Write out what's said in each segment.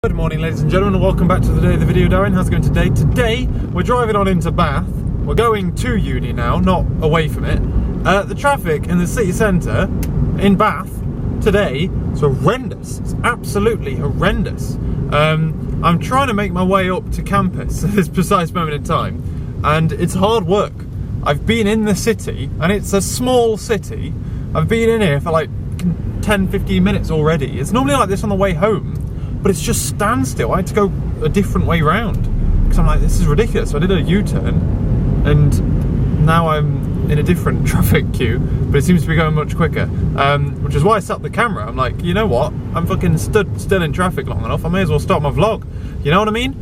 Good morning, ladies and gentlemen, and welcome back to the day of the video. Darren, how's it going today? Today, we're driving on into Bath. We're going to uni now, not away from it. The traffic in the city centre in Bath today is horrendous. It's absolutely horrendous. I'm trying to make my way up to campus at this precise moment in time, and it's hard work. I've been in the city, and it's a small city. I've been in here for like 10-15 minutes already. It's normally like this on the way home, but it's just standstill. I had to go a different way round because I'm like, this is ridiculous. So I did a U-turn and now I'm in a different traffic queue, but it seems to be going much quicker, which is why I set up the camera. I'm like, you know what? I'm fucking stood still in traffic long enough. I may as well start my vlog. You know what I mean?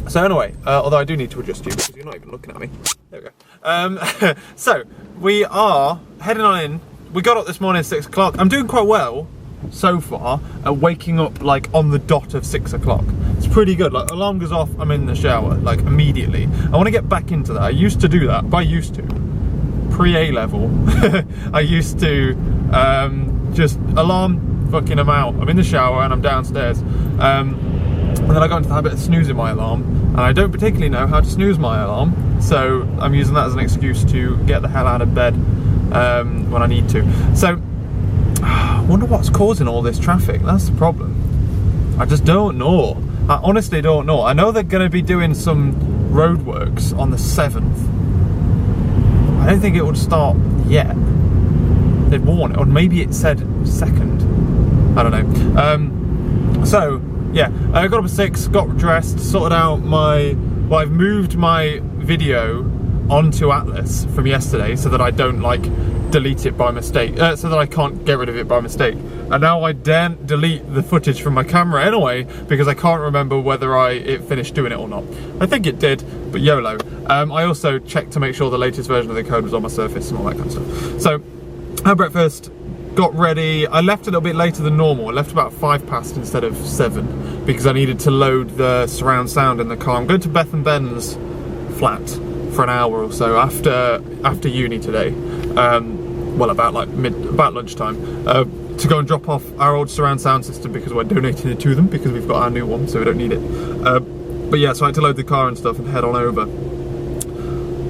So anyway, although I do need to adjust you because you're not even looking at me. There we go. So we are heading on in. We got up this morning at 6 o'clock. I'm doing quite well so far at waking up like on the dot of 6 o'clock. It's pretty good. Like, alarm goes off, I'm in the shower like immediately. I want to get back into that. I used to do that. By used to, pre-A level, I used to just alarm fucking them out. I'm in the shower and I'm downstairs, and then I got into the habit of snoozing my alarm, and I don't particularly know how to snooze my alarm, so I'm using that as an excuse to get the hell out of bed when I need to. So I wonder what's causing all this traffic. That's the problem. I just don't know. I honestly don't know. I know they're going to be doing some roadworks on the 7th. I don't think it would start yet. They'd warn it, or maybe it said 2nd. I don't know. So yeah, I got up at 6, got dressed, sorted out my... Well, I've moved my video onto Atlas from yesterday so that I don't like delete it by mistake, so that I can't get rid of it by mistake. And now I daren't delete the footage from my camera anyway because I can't remember whether it finished doing it or not. I think it did, but YOLO. I also checked to make sure the latest version of the code was on my Surface and all that kind of stuff. So, had breakfast, got ready. I left a little bit later than normal. I left about 5 past instead of 7 because I needed to load the surround sound in the car. I'm going to Beth and Ben's flat for an hour or so after uni today. Well, about lunchtime, to go and drop off our old surround sound system because we're donating it to them because we've got our new one, so we don't need it. But yeah, so I had to load the car and stuff and head on over.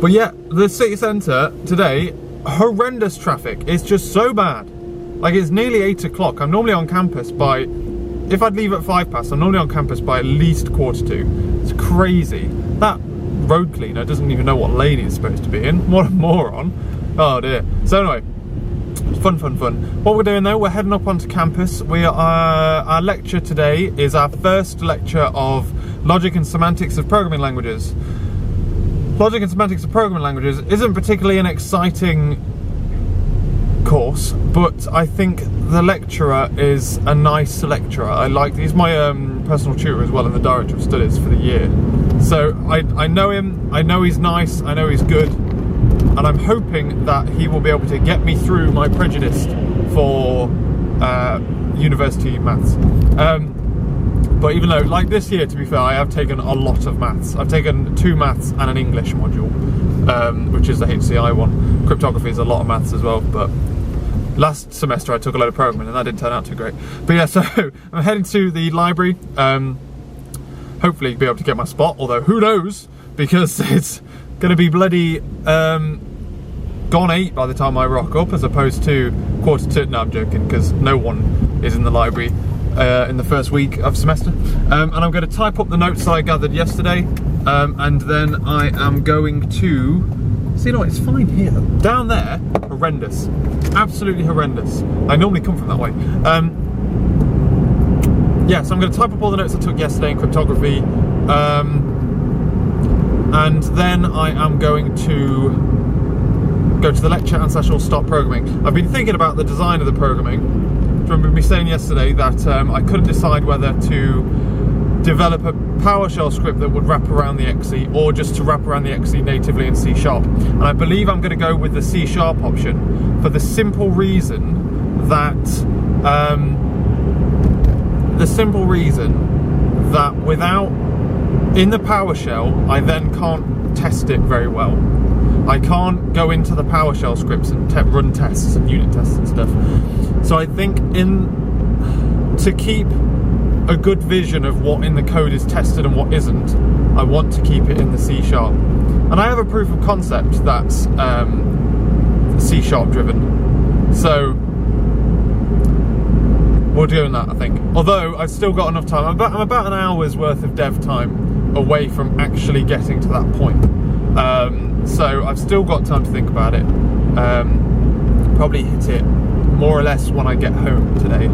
But yeah, the city centre today, horrendous traffic. It's just so bad. Like, it's nearly 8 o'clock. I'm normally on campus by, if I'd leave at 5 past, I'm normally on campus by at least 1:45. It's crazy. That road cleaner doesn't even know what lane he's supposed to be in. What a moron. Oh dear. So anyway, fun. What we're doing though, we're heading up onto campus. Our lecture today is our first lecture of Logic and Semantics of Programming Languages. Logic and Semantics of Programming Languages isn't particularly an exciting course, but I think the lecturer is a nice lecturer. He's my personal tutor as well in the Director of Studies for the year. So I know him, I know he's nice, I know he's good, and I'm hoping that he will be able to get me through my prejudice for university maths. But even though, like this year, to be fair, I have taken a lot of maths. I've taken 2 maths and an English module, which is the HCI one. Cryptography is a lot of maths as well, but last semester I took a load of programming and that didn't turn out too great. But yeah, so I'm heading to the library. Hopefully be able to get my spot, although who knows, because it's going to be bloody gone 8 by the time I rock up, as opposed to 1:45. No, I'm joking, because no one is in the library in the first week of semester. And I'm going to type up the notes that I gathered yesterday, and then I am going to... See, you know what, it's fine here. Down there, horrendous. Absolutely horrendous. I normally come from that way. Yeah, so I'm going to type up all the notes I took yesterday in cryptography, and then I am going to go to the lecture and /all start programming. I've been thinking about the design of the programming. Do you remember me saying yesterday that I couldn't decide whether to develop a PowerShell script that would wrap around the exe or just to wrap around the exe natively in C#. And I believe I'm going to go with the C# option for the simple reason that without, in the PowerShell, I then can't test it very well. I can't go into the PowerShell scripts and run tests and unit tests and stuff. So I think to keep a good vision of what in the code is tested and what isn't, I want to keep it in the C#. And I have a proof of concept that's C# driven. So we're doing that, I think. Although I've still got enough time. I'm about an hour's worth of dev time away from actually getting to that point. So I've still got time to think about it. Probably hit it more or less when I get home today,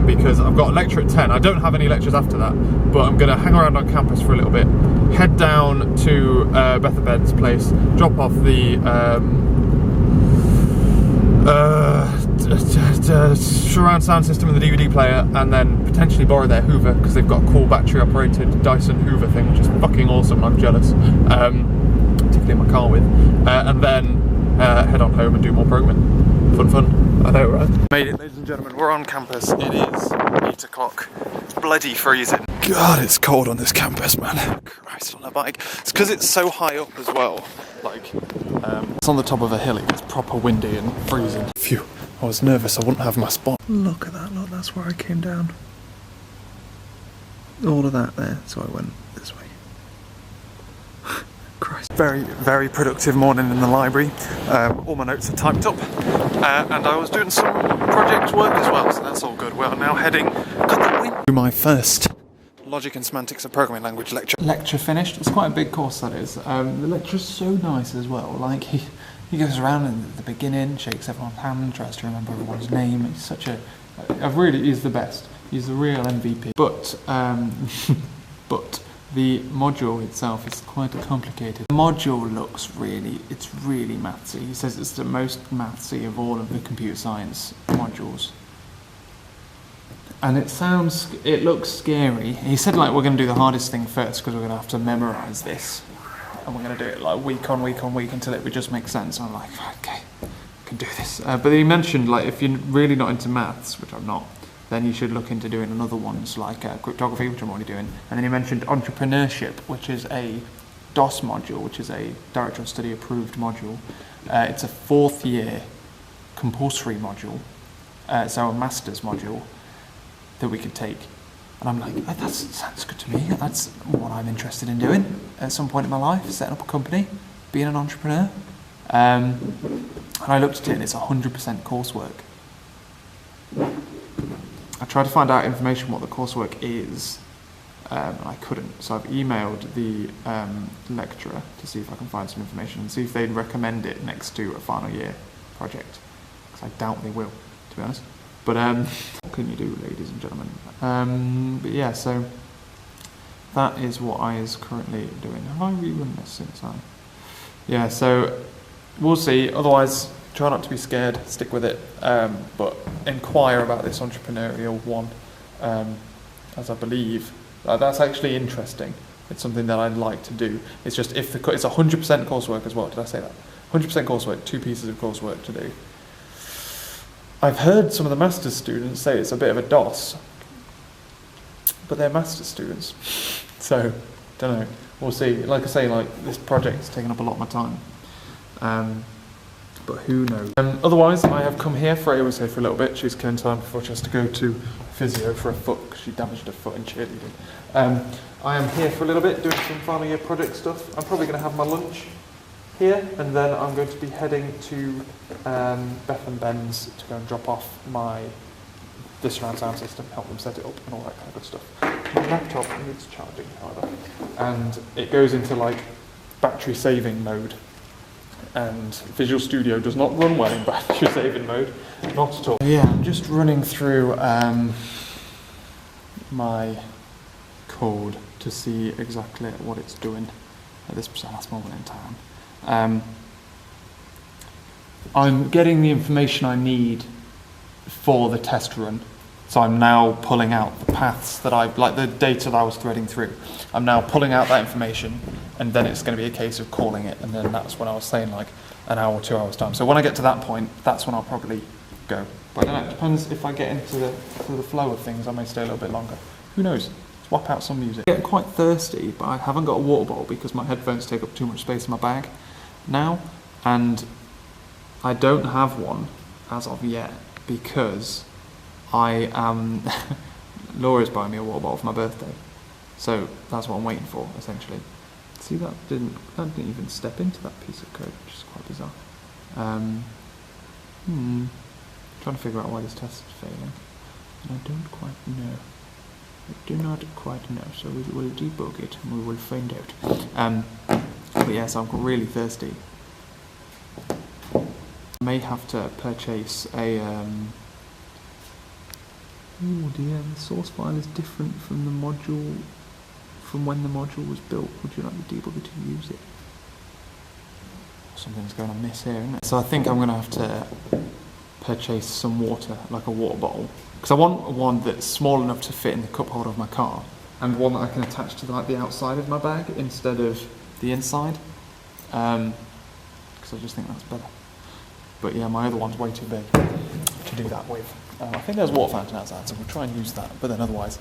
because I've got a lecture at 10. I don't have any lectures after that, but I'm going to hang around on campus for a little bit, head down to Beth and Ben's place, drop off the surround sound system and the DVD player, and then potentially borrow their Hoover, because they've got a cool battery operated Dyson Hoover thing, which is fucking awesome and I'm jealous, particularly in my car with, and then head on home and do more programming. Fun. I know, right? Made it, ladies and gentlemen. We're on campus. It is 8 o'clock. It's bloody freezing. God, it's cold on this campus, man. Christ on a bike. It's because it's so high up as well. Like, it's on the top of a hill. It gets proper windy and freezing. Phew. I was nervous I wouldn't have my spot. Look at that. Look, that's where I came down. All of that there. So I went this way. Christ. Very, very productive morning in the library. All my notes are typed up, and I was doing some project work as well, so that's all good. We are now heading to my first Logic and Semantics of Programming Language lecture. Lecture finished. It's quite a big course, that is. The lecture's so nice as well. Like, he goes around at the beginning, shakes everyone's hand, tries to remember everyone's name. He's such a... he's the best. He's the real MVP. But, but the module itself is quite complicated. The module looks it's really mathsy. He says it's the most mathsy of all of the computer science modules. And it looks scary. He said, like, we're going to do the hardest thing first because we're going to have to memorize this. And we're going to do it like week on week on week until it would just make sense. And I'm like, okay, I can do this. But he mentioned, like, if you're really not into maths, which I'm not, then you should look into doing another ones like cryptography, which I'm already doing. And then he mentioned entrepreneurship, which is a DOS module, which is a Director of Study approved module. It's a 4th year compulsory module, so a master's module that we could take. And I'm like, that sounds good to me. That's what I'm interested in doing at some point in my life, setting up a company, being an entrepreneur. And I looked at it and it's 100% coursework. I tried to find out information what the coursework is, and I couldn't. So I've emailed the lecturer to see if I can find some information and see if they'd recommend it next to a final year project. Because I doubt they will, to be honest. But what can you do, ladies and gentlemen? But yeah, so that is what I is currently doing. Have I rerun this since I... Yeah, so we'll see. Otherwise, try not to be scared, stick with it, but inquire about this entrepreneurial one, as I believe that's actually interesting. It's something that I'd like to do. It's just it's 100% coursework as well. Did I say that? 100% coursework, 2 pieces of coursework to do. I've heard some of the master's students say it's a bit of a DOS, but they're master's students, so don't know. We'll see. Like I say, like this project's taken up a lot of my time. But who knows. Otherwise, I have come here. Freya was here for a little bit. She's came time before she has to go to physio for her foot because she damaged her foot in cheerleading. I am here for a little bit doing some final year project stuff. I'm probably going to have my lunch here, and then I'm going to be heading to Beth and Ben's to go and drop off this surround sound system, help them set it up and all that kind of good stuff. My laptop needs charging, however, and it goes into like battery saving mode. And Visual Studio does not run well in battery saving mode, not at all. Yeah, I'm just running through my code to see exactly what it's doing at this precise moment in time. I'm getting the information I need for the test run, so I'm now pulling out the paths that like the data that I was threading through. I'm now pulling out that information, and then it's going to be a case of calling it, and then that's when I was saying like an hour or 2 hours time. So when I get to that point, that's when I'll probably go. But I don't know, it depends if I get into the flow of things, I may stay a little bit longer. Who knows? Swap out some music. I'm getting quite thirsty, but I haven't got a water bottle because my headphones take up too much space in my bag now, and I don't have one as of yet because I am Laura's buying me a water bottle for my birthday. So that's what I'm waiting for, essentially. See, that didn't even step into that piece of code, which is quite bizarre. Trying to figure out why this test is failing. And I don't quite know. I do not quite know, so we will debug it and we will find out. But yes, I'm really thirsty. I may have to purchase a... Oh dear, the source file is different from the module, from when the module was built. Would you like the debugger to use it? Something's going amiss here, isn't it? So I think I'm going to have to purchase some water, like a water bottle. Because I want one that's small enough to fit in the cup holder of my car, and one that I can attach to like the outside of my bag instead of the inside. Because I just think that's better. But yeah, my other one's way too big to do that with. I think there's a water fountain outside, so we'll try and use that. But then otherwise,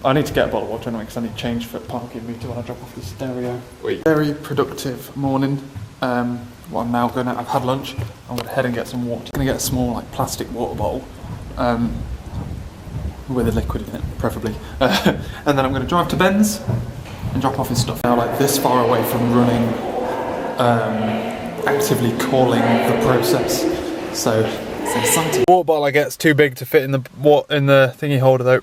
I need to get a bottle of water anyway, because I need change for parking meter when I drop off the stereo. Very productive morning. Well, I'm now going to, I've had lunch, I'm going to head and get some water. I'm going to get a small like plastic water bottle with a liquid in it, preferably. And then I'm going to drive to Ben's and drop off his stuff. Now like this far away from running, actively calling the process. So it's exciting. Water bottle I get's too big to fit in the thingy holder though.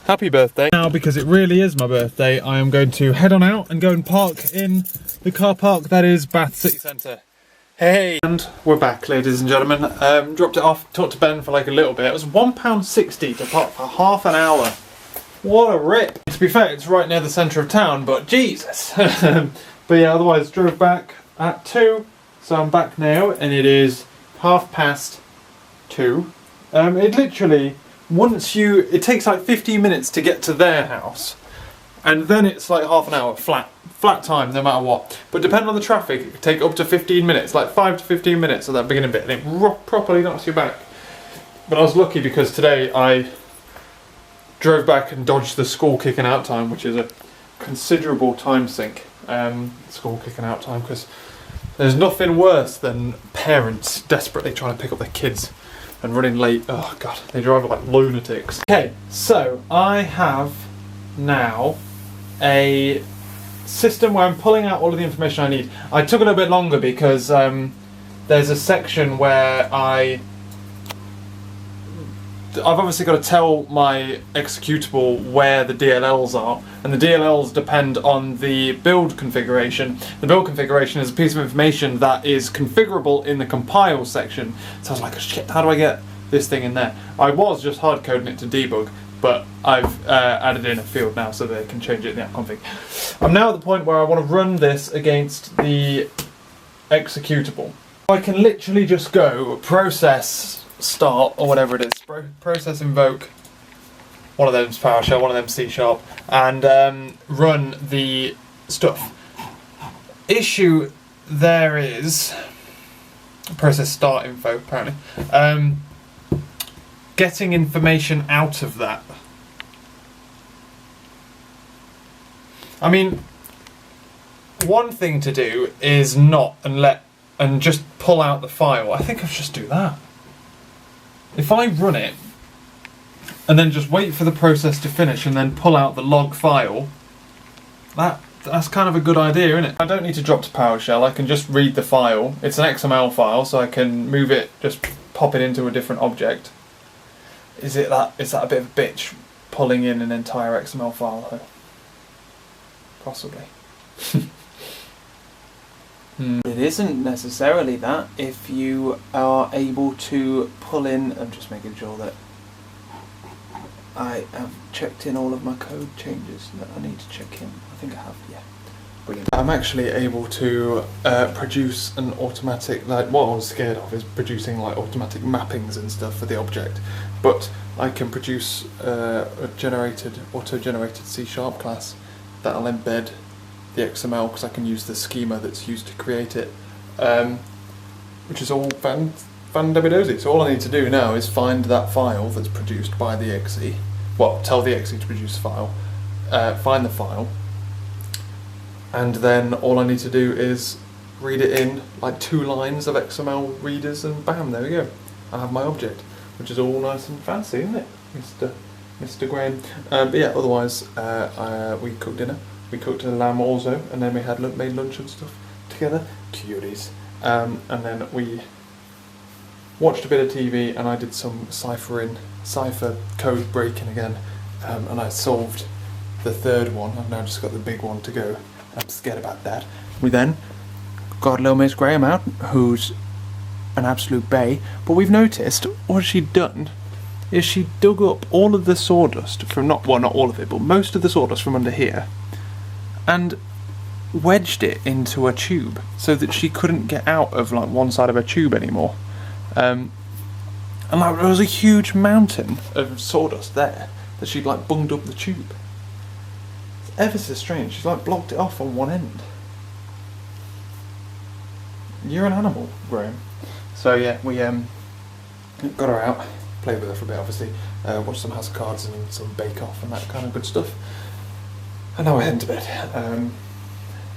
Happy birthday. Now, because it really is my birthday, I am going to head on out and go and park in the car park that is Bath City Centre. Hey! And we're back, ladies and gentlemen. Dropped it off, talked to Ben for like a little bit. It was £1.60 to park for half an hour. What a rip! To be fair, it's right near the centre of town, but Jesus! But yeah, otherwise drove back at 2, so I'm back now, and it is 2:30. It literally... it takes like 15 minutes to get to their house, and then it's like half an hour flat time no matter what. But depending on the traffic, it could take up to 15 minutes, like 5 to 15 minutes of that beginning bit, and it properly knocks you back. But I was lucky because today I drove back and dodged the school kicking out time, which is a considerable time sink. School kicking out time, because there's nothing worse than parents desperately trying to pick up their kids and running late. Oh god, they drive like lunatics. Okay, so I have now a system where I'm pulling out all of the information I need. I took a little bit longer because there's a section where I've obviously got to tell my executable where the DLLs are, and the DLLs depend on the build configuration. The build configuration is a piece of information that is configurable in the compile section. So I was like, shit, how do I get this thing in there? I was just hard coding it to debug, but I've added in a field now so they can change it in the app config. I'm now at the point where I want to run this against the executable. I can literally just go process start, or whatever it is, process invoke, one of them's PowerShell, one of them's C#, and run the stuff. Issue there is, process start info apparently, getting information out of that. I mean, one thing to do is not and just pull out the file. I think I should just do that. If I run it, and then just wait for the process to finish and then pull out the log file, that's kind of a good idea, isn't it? I don't need to drop to PowerShell, I can just read the file. It's an XML file, so I can move it, just pop it into a different object. Is that a bit of a bitch, pulling in an entire XML file though? Possibly. It isn't necessarily that if you are able to pull in. I'm just making sure that I have checked in all of my code changes that I need to check in. I think I have, yeah. Brilliant. I'm actually able to produce an automatic, like what I was scared of is producing like automatic mappings and stuff for the object, but I can produce a auto-generated C# class that I'll embed the XML, because I can use the schema that's used to create it, which is all fan-dabby-dozy. So all I need to do now is find that file that's produced by the exe, well, tell the exe to produce the file, find the file, and then all I need to do is read it in like 2 lines of XML readers, and bam, there we go. I have my object, which is all nice and fancy, isn't it, Mr. Mr. Graham. But yeah, otherwise, we cooked dinner. We cooked a lamb also, and then we had made lunch and stuff together. Cuties. And then we watched a bit of TV, and I did some cipher code breaking again, and I solved the third one. I've now just got the big one to go. I'm scared about that. We then got little Miss Graham out, who's an absolute bay, but we've noticed what she'd done is she dug up all of the sawdust from, not all of it, but most of the sawdust from under here, and wedged it into a tube so that she couldn't get out of like one side of a tube anymore. And like, there was a huge mountain of sawdust there that she'd like bunged up the tube. It's ever so strange. She's like blocked it off on one end. You're an animal, Graham. So yeah, we got her out, played with her for a bit obviously, watched some House of Cards and some Bake Off and that kind of good stuff. And now we're heading to bed.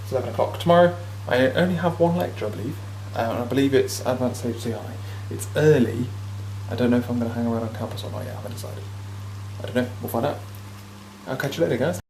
It's 11 o'clock. Tomorrow I only have one lecture, I believe. And I believe it's Advanced HCI. It's early. I don't know if I'm going to hang around on campus or not yet. I haven't decided. I don't know. We'll find out. I'll catch you later, guys.